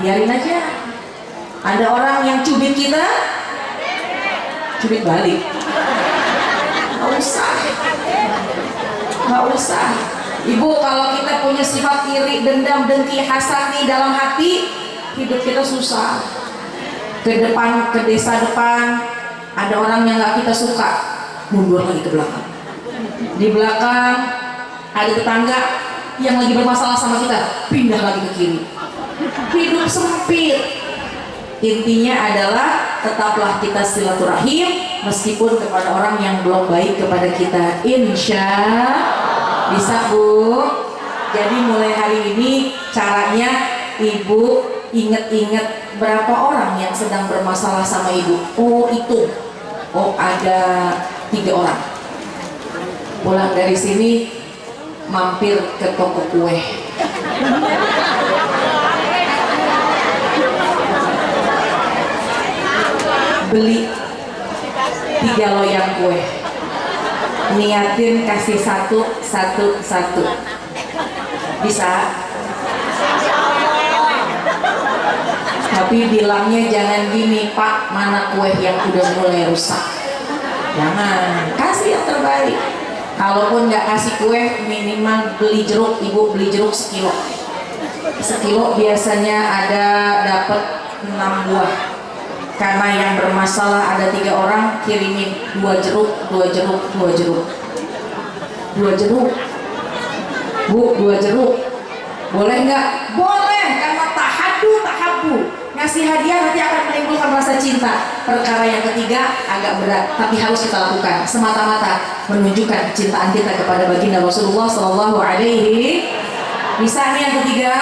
biarin aja. Ada orang yang cubit kita, cubit balik. Nggak usah. Ibu, kalau kita punya sifat iri, dendam, dengki, hasad nih dalam hati, hidup kita susah. Ke depan, ke desa depan, ada orang yang nggak kita suka, mundur lagi ke belakang. Di belakang ada tetangga yang lagi bermasalah sama kita, pindah lagi ke kiri. Hidup sempit. Intinya adalah tetaplah kita silaturahim meskipun kepada orang yang belum baik kepada kita. Insya bisa, Bu. Jadi mulai hari ini caranya Ibu ingat-ingat berapa orang yang sedang bermasalah sama Ibu. Oh itu, oh ada 3 orang. Pulang dari sini mampir ke toko kue. Beli 3 loyang kue. Niatin kasih satu. Bisa? Tapi bilangnya jangan gini, Pak, mana kue yang udah mulai rusak. Jangan, kasih yang terbaik. Kalaupun nggak kasih kue, minimal beli jeruk. Ibu beli jeruk sekilo. Sekilo biasanya ada dapat 6 buah. Karena yang bermasalah ada 3 orang, kirimin 2 jeruk. Bu, 2 jeruk. Boleh nggak? Boleh, karena tahabu. Ngasih hadiah nanti akan menimbulkan rasa cinta. Perkara yang ketiga agak berat, tapi harus kita lakukan semata-mata menunjukkan kecintaan kita kepada baginda Rasulullah Shallallahu Alaihi. Bisa nih yang ketiga,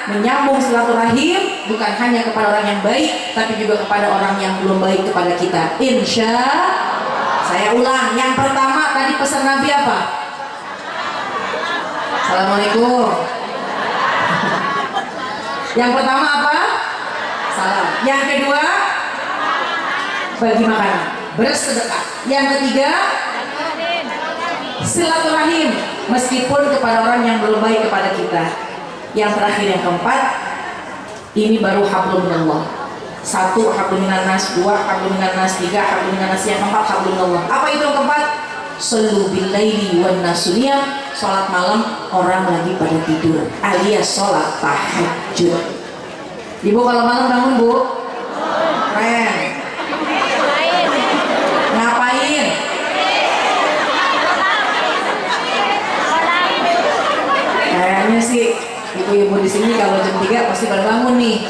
menyambung silaturahim bukan hanya kepada orang yang baik, tapi juga kepada orang yang belum baik kepada kita. Insya saya ulang, yang pertama tadi pesan Nabi apa? Assalamualaikum. Yang pertama apa? Salam. Yang kedua, bagi makanan, bersedekah. Yang ketiga, silaturahim meskipun kepada orang yang belum baik kepada kita. Yang terakhir, yang keempat, ini baru hablum minallah. 1 hablum minannas, 2 hablum minannas, 3 hablum minannas, yang keempat hablum minallah. Apa itu yang keempat? Shollu billaili wan nasu niyam. Salat malam orang lagi pada tidur, alias salat tahajud. Ibu kalau malam bangun, Bu? Keren. Ngapain? Kayaknya sih ibu-ibu di sini kalau jam 3 pasti pada bangun nih.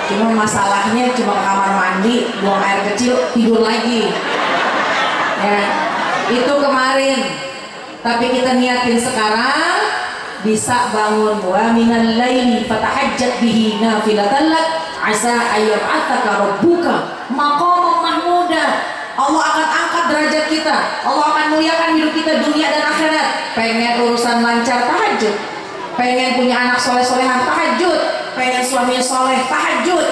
Cuma masalahnya cuma ke kamar mandi, buang air kecil, tidur lagi. Ya, itu kemarin. Tapi kita niatin sekarang bisa bangun. Wa minal laili fatahajjat bihi nafilatan lak asa ayyab'atsaka rabbuka maqaman mahmuda. Allah akan angkat derajat kita. Allah akan muliakan hidup kita dunia dan akhirat. Pengen urusan lancar, tahajud. Pengen punya anak soleh-solehan, tahajud. Pengen suaminya soleh, tahajud.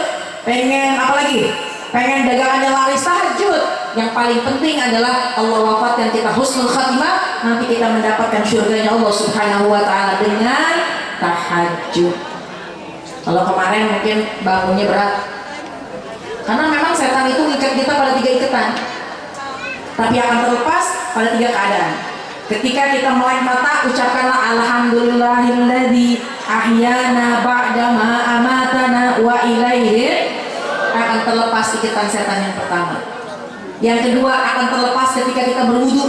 Pengen apa lagi? Pengen dagangannya laris, tahajud. Yang paling penting adalah Allah wafatkan kita husnul khatimah, nanti kita mendapatkan syurganya Allah Subhanahu wa ta'ala dengan tahajud. Kalau kemarin mungkin bangunnya berat, karena memang setan itu ngikat kita pada 3 ikatan, tapi akan terlepas pada 3 keadaan. Ketika kita melek mata, ucapkanlah alhamdulillahilladzi ahyana ba'da ma amatana wa ilaihi. Akan terlepas ikatan setan yang pertama. Yang kedua, akan terlepas ketika kita berwudu.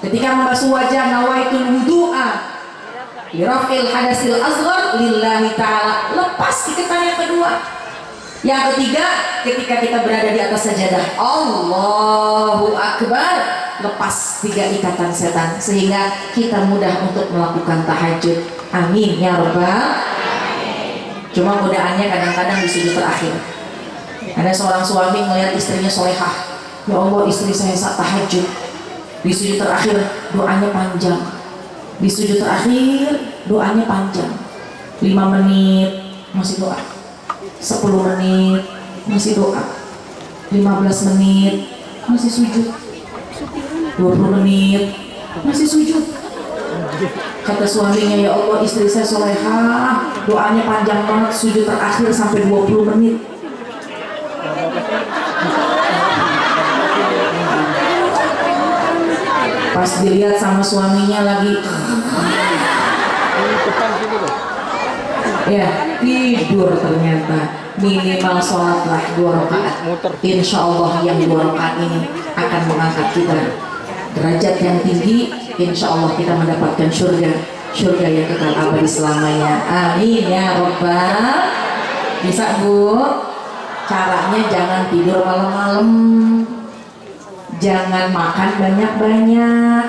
Ketika membasuh wajah, nawaitul wudu'a lirafil hadasil asghar lillahi ta'ala. Lepas ikatan yang kedua. Yang ketiga, ketika kita berada di atas sajadah, Allahu Akbar, lepas 3 ikatan setan, sehingga kita mudah untuk melakukan tahajud. Amin ya rabbal. Cuma godaannya kadang-kadang di sujud terakhir. Ada seorang suami melihat istrinya solehah, ya Allah, istri saya saat tahajud. Di sujud terakhir doanya panjang. Di sujud terakhir doanya panjang. 5 menit masih doa. 10 menit masih doa. 15 menit masih sujud. 20 menit masih sujud. Kata suaminya, ya Allah istri saya solehah, doanya panjang banget, sujud terakhir sampai 20 menit. Pas dilihat sama suaminya lagi, ya tidur ternyata. Minimal sholatlah 2 rakaat. Insya Allah yang 2 rakaat ini akan mengangkat kita derajat yang tinggi. Insya Allah kita mendapatkan surga yang kekal abadi selamanya. Amin ya Rabbal. Bisa Bu? Caranya jangan tidur malam-malam, jangan makan banyak-banyak.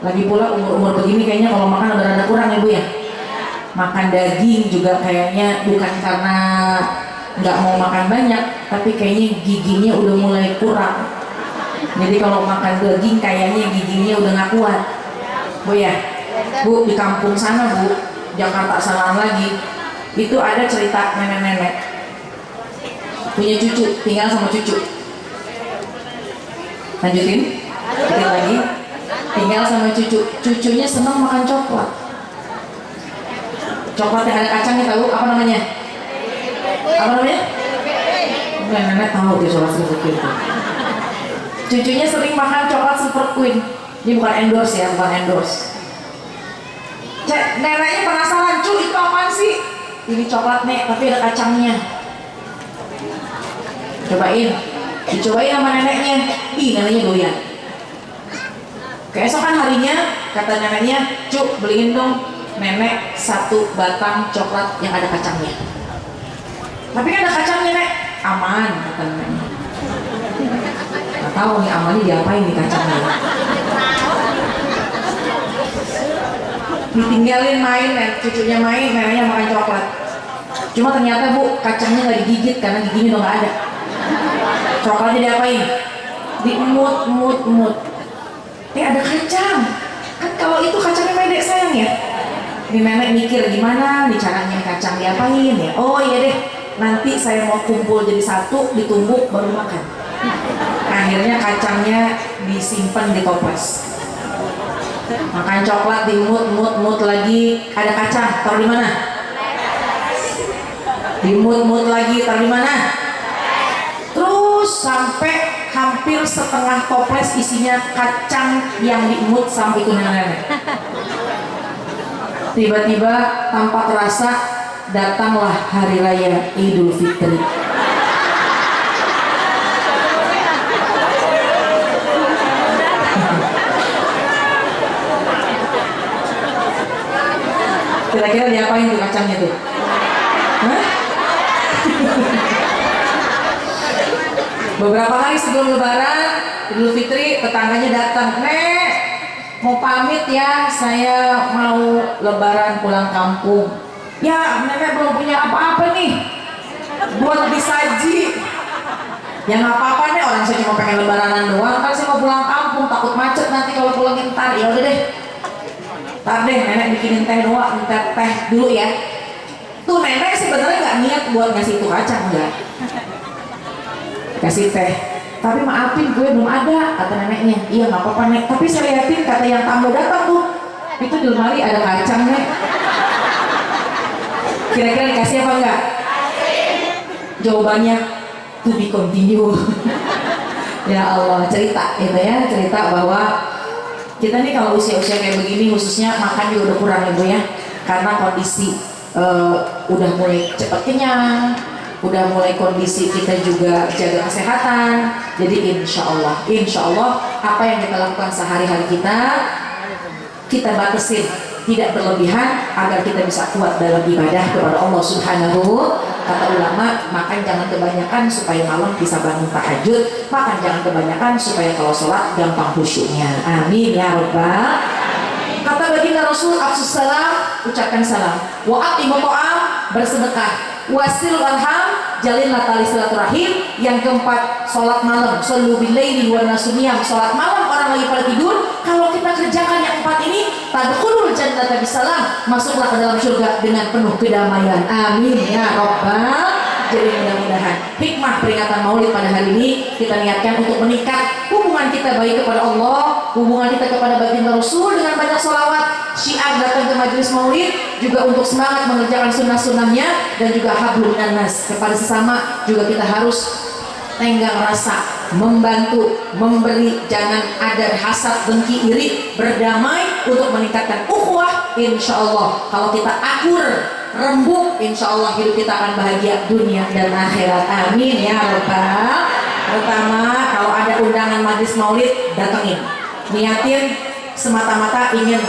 Lagi pula umur-umur begini kayaknya kalau makan udah rada kurang ya Bu ya. Makan daging juga kayaknya bukan karena nggak mau makan banyak, tapi kayaknya giginya udah mulai kurang. Jadi kalau makan daging kayaknya giginya udah nggak kuat. Bu ya, Bu di kampung sana Bu, Jakarta sana lagi, itu ada cerita nenek-nenek punya cucu, tinggal sama cucu. Lanjutin lagi, tinggal sama cucu. Cucunya senang makan coklat. Coklat yang ada kacangnya, tahu apa namanya? Apa namanya? Nenek tahu dia coklat Silver Queen. Cucunya sering makan coklat Silver Queen. Ini bukan endorse ya, bukan endorse. Neneknya penasaran, cu itu apaan sih? Ini coklat nek, tapi ada kacangnya. Cobain, dicobain sama neneknya. Ih, neneknya doyan. Keesokan harinya, kata neneknya, cu beliin dong nenek 1 batang coklat yang ada kacangnya. Tapi kan ada kacangnya nek, aman kata neneknya. Nggak tahu nih amannya diapain nih kacangnya. Ditinggalin main, cucunya main, neneknya makan coklat. Cuma ternyata Bu kacangnya nggak digigit karena giginya udah nggak ada. Coklatnya diapain? Diemut-emut. Ada kacang. Kan kalau itu kacangnya pendek sayang ya. Ini nenek mikir gimana nih caranya kacang diapain ya. Oh iya deh, nanti saya mau kumpul jadi satu, ditumbuk baru makan. Akhirnya kacangnya disimpan di toples. Makan coklat dimut lagi, ada kacang, taruh di mana? Dimut lagi, taruh di mana? Terus sampai hampir setengah toples isinya kacang yang diemut sama itu nenek. Tiba-tiba tanpa terasa datanglah hari raya Idul Fitri. Kira-kira diapain tuh kacangnya tuh? Hah? Beberapa hari sebelum Lebaran Idul Fitri, tetangganya datang, "Nek, mau pamit ya, saya mau Lebaran pulang kampung." "Ya, nenek belum punya apa-apa nih buat disaji." "Ya nggak apa-apa nih, orang saya cuma pengen Lebaranan doang, kan saya mau pulang kampung, takut macet nanti kalau pulang ntar." "Ya udah deh, ntar deh nenek bikinin teh doang, teh dulu ya." Tuh nenek sebenarnya nggak niat buat ngasih itu kacang, enggak, kasih teh. "Tapi maafin gue belum ada," kata neneknya. "Iya nggak apa-apa nek, tapi saya liatin kata yang tamu datang tuh, itu di lemari ada kacang nek." Kira-kira dikasih apa enggak? Jawabannya to be continue. Ya Allah, cerita itu ya, cerita bahwa kita nih kalau usia-usia kayak begini khususnya makan juga udah kurang ibu ya, karena kondisi udah mulai cepat kenyang, udah mulai kondisi kita juga jaga kesehatan. Jadi insya Allah apa yang kita lakukan sehari-hari kita batasin, tidak berlebihan agar kita bisa kuat dalam ibadah kepada Allah Subhanahu. Kata ulama, makan jangan kebanyakan supaya malam bisa bangun tahajud, makan jangan kebanyakan supaya kalau sholat gampang khusyuknya. Amin ya Rabbal. Kata baginda Rasul, afsus salam, ucapkan salam, wa atimu ta'am, bersedekah, wasil arham, jalinlah tali silaturahim. Yang keempat, sholat malam, shollu billaili wa nasumiyam, sholat malam orang lagi pada tidur. Kalau kita kerjakan yang 4 ini, tadkhulul jannata bisalam, masuklah ke dalam surga dengan penuh kedamaian. Amin ya Rabbal Jadi mudah-mudahan hikmah peringatan Maulid pada hari ini kita niatkan untuk meningkat hubungan kita baik kepada Allah, hubungan kita kepada baginda Rasul dengan banyak sholawat, syiar datang ke majelis Maulid juga untuk semangat mengerjakan sunnah-sunnahnya, dan juga hablum minannas kepada sesama juga kita harus tenggang rasa, membantu, memberi, jangan ada hasad, dengki, iri, berdamai untuk meningkatkan ukhuwah. Insya Allah kalau kita akur, rembuk, insya Allah hidup kita akan bahagia dunia dan akhirat. Amin ya rabbal. Pertama, kalau ada undangan majlis Maulid, datengin, niatin semata-mata ingin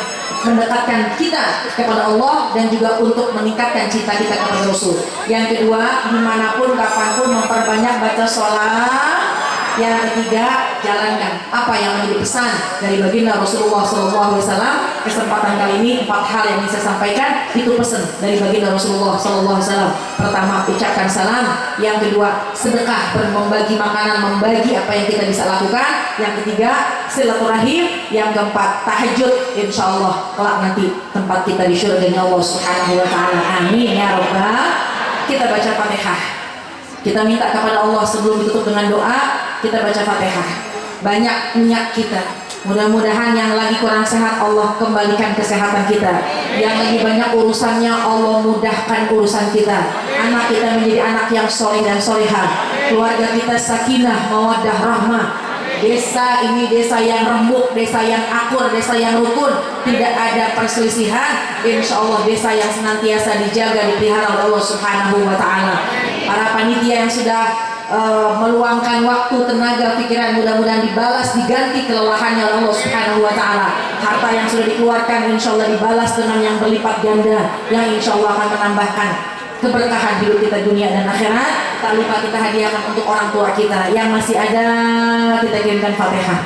mendekatkan kita kepada Allah dan juga untuk meningkatkan cinta kita kepada Rasul. Yang kedua, dimanapun kapanpun memperbanyak baca sholat. Yang ketiga, jalankan apa yang menjadi pesan dari baginda Rasulullah SAW. Kesempatan kali ini 4 hal yang ingin saya sampaikan, itu pesan dari baginda Rasulullah SAW. Pertama, ucapkan salam. Yang kedua, sedekah, membagi makanan, membagi apa yang kita bisa lakukan. Yang ketiga, silaturahim. Yang keempat, tahajud. Insya Allah kelak nanti tempat kita di surga Allah Subhanahu Wa Taala. Amin ya Rabbal. Kita baca Fatihah. Kita minta kepada Allah sebelum ditutup dengan doa, kita baca Fatihah. Banyak minyak kita. Mudah-mudahan yang lagi kurang sehat Allah kembalikan kesehatan kita. Yang lagi banyak urusannya Allah mudahkan urusan kita. Anak kita menjadi anak yang soleh dan solehah. Keluarga kita sakinah, mawaddah, rahmah. Desa ini desa yang rembuk, desa yang akur, desa yang rukun, tidak ada perselisihan. Insya Allah desa yang senantiasa dijaga, dipelihara oleh Allah Subhanahu Wa Taala. Para panitia yang sudah meluangkan waktu, tenaga, pikiran, mudah-mudahan dibalas, diganti kelelahannya oleh Allah Subhanahu Wa Taala. Harta yang sudah dikeluarkan insya Allah dibalas dengan yang berlipat ganda, yang insya Allah akan menambahkan keberkahan hidup kita dunia dan akhirat. Tak lupa kita hadiahkan untuk orang tua kita yang masih ada, kita kirimkan Fatihah.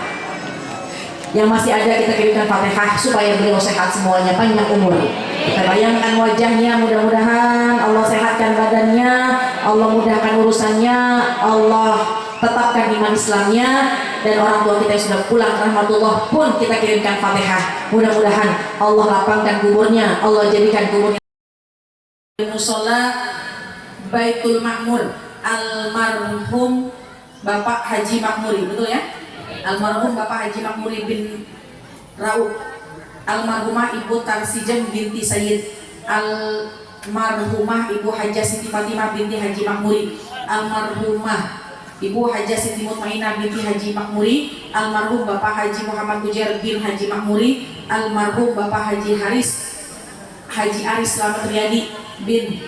Yang masih ada kita kirimkan Fatihah supaya beliau sehat semuanya, panjang umur. Kita bayangkan wajahnya, mudah-mudahan Allah sehatkan badannya, Allah mudahkan urusannya, Allah tetapkan iman Islamnya, dan orang tua kita yang sudah pulang rahmatullah pun kita kirimkan Fatihah. Mudah-mudahan Allah lapangkan kuburnya, Allah jadikan kuburnya musola Baitul Makmur almarhum Bapak Haji Makmuri, betul ya? Almarhum Bapak Haji Makmuri bin Rauf, almarhumah Ibu Tarsijan binti Sayyid, almarhumah Ibu Hajah Siti Fatimah binti Haji Makmuri, almarhumah Ibu Hajah Siti Mutmainah binti Haji Makmuri, almarhum Bapak Haji Muhammad Ujair bin Haji Makmuri, almarhum Bapak Haji Haji Aris Slamet Riyadi bin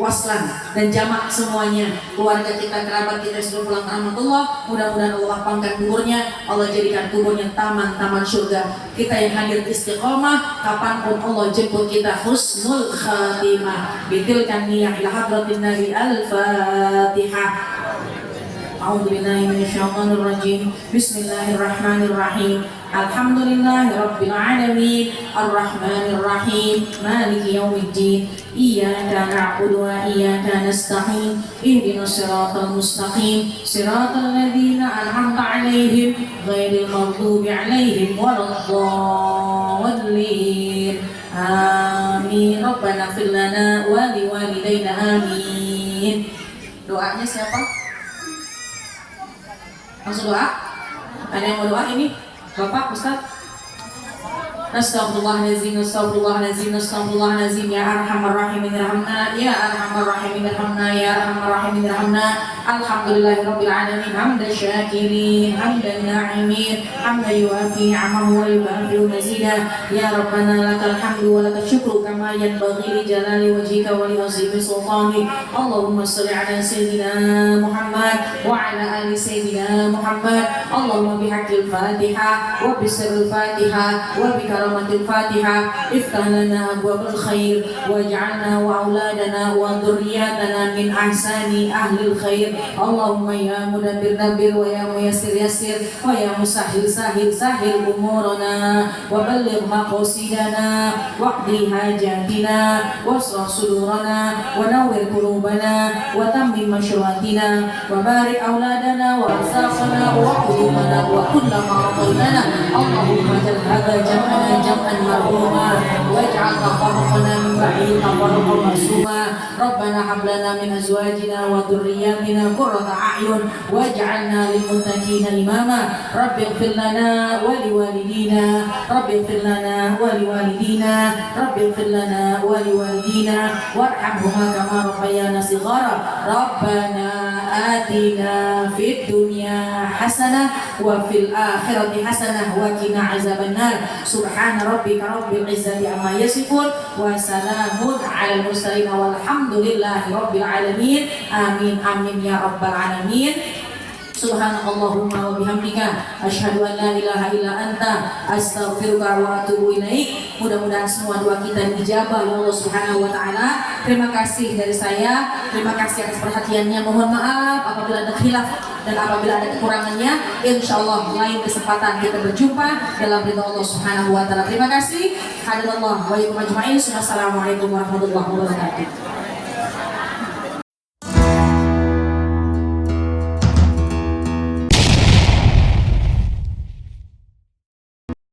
Waslan, dan jamaah semuanya, keluarga kita, kerabat kita sudah pulang rahmatullah. Mudah-mudahan Allah lapangkan kuburnya, Allah jadikan kuburnya taman-taman surga. Kita yang hadir istiqomah, kapanpun Allah jemput kita husnul khatimah. Bitilkan niyah ila hadratin Nabi. Al-Fatihah. A'udzubillahi minasyaitonir rajim. Bismillahirrahmanirrahim. Alhamdulillahirabbil alamin. Arrahmanir rahim. Maliki yaumiddin. Iyyaka na'budu wa iyyaka nasta'in. Ihdinas siratal mustaqim. Siratal ladzina an'amta 'alaihim ghairil maghdubi 'alaihim waladdallin. Amin. Rabbana ighfir lana wa liwalidayna amin. Doanya siapa? Langsung doa? Ada yang mau doa ini? Bapak, Ustaz? Astaghfirullahaladzim, astaghfirullahaladzim, astaghfirullahaladzim. Ya Arhamar Rahimin irhamna, ya Arhamar Rahimin irhamna, ya Arhamar Rahimin irhamna. Alhamdulillahirabbil alamin, hamdan syakirin, hamdan na'imin, hamdan yuafi 'amahu wa yukafi'u mazidah. Ya Rabbana lakal hamdu wa lakal syukru kama yanbaghi li jalali wajhika wa li 'azimi sultanik. Allahumma shalli 'ala sayyidina Muhammad wa 'ala ali sayyidina Muhammad. Allahumma bihaqqil Fatihah wa bisirril Fatihah wa bi karamatil Fatihah iftah lana abwabal khair waj'alna wa auladana wa dhurriyyatana min ahsani ahlil khair. Allahumma ya mudabbir dabbir wa ya muyassir yassir wa ya musahhil sahhil sahhil umurana wa balligh maqasidana waqdi hajatina wasrah sudurana wa nawwir qulubana wa tammim mashruatina wa barik auladana wa arsaqana wa qulubana wa kullama radaina. Allahumma jal hadha jam'ana jam'an marhuma waj'al kama khalaqna min ba'dihim tafarruqan ma'suma rabbana hab lana min azwajina wa dhurriyyatina qurrata a'yun waj'alna lil muttaqina imama rabbighfir lana wa liwalidina rabbighfir lana wa liwalidina rabbighfir lana wa liwalidina warhamhuma kama rabbayana shighara rabbana atina fid dunya hasanah wa fil akhirati hasanah wa qina azabannar subhana rabbika rabbil izzati amma yasifun wa salamun alal mursalin walhamdulillahi rabbil alamin amin amin ya rabbal alamin. Subhanallahumma wa bihamdika asyhadu an la ilaha illa anta astaghfiruka wa atubu ilaik. Mudah-mudahan semua doa kita dijabah oleh Allah Subhanahu wa taala. Terima kasih dari saya. Terima kasih atas perhatiannya. Mohon maaf apabila ada khilaf dan apabila ada kekurangannya. Insyaallah lain kesempatan kita berjumpa dalam ridha Allah Subhanahu wa taala. Terima kasih. Hadanallah wa iyyakum ajma'in. Wassalamualaikum warahmatullahi wabarakatuh.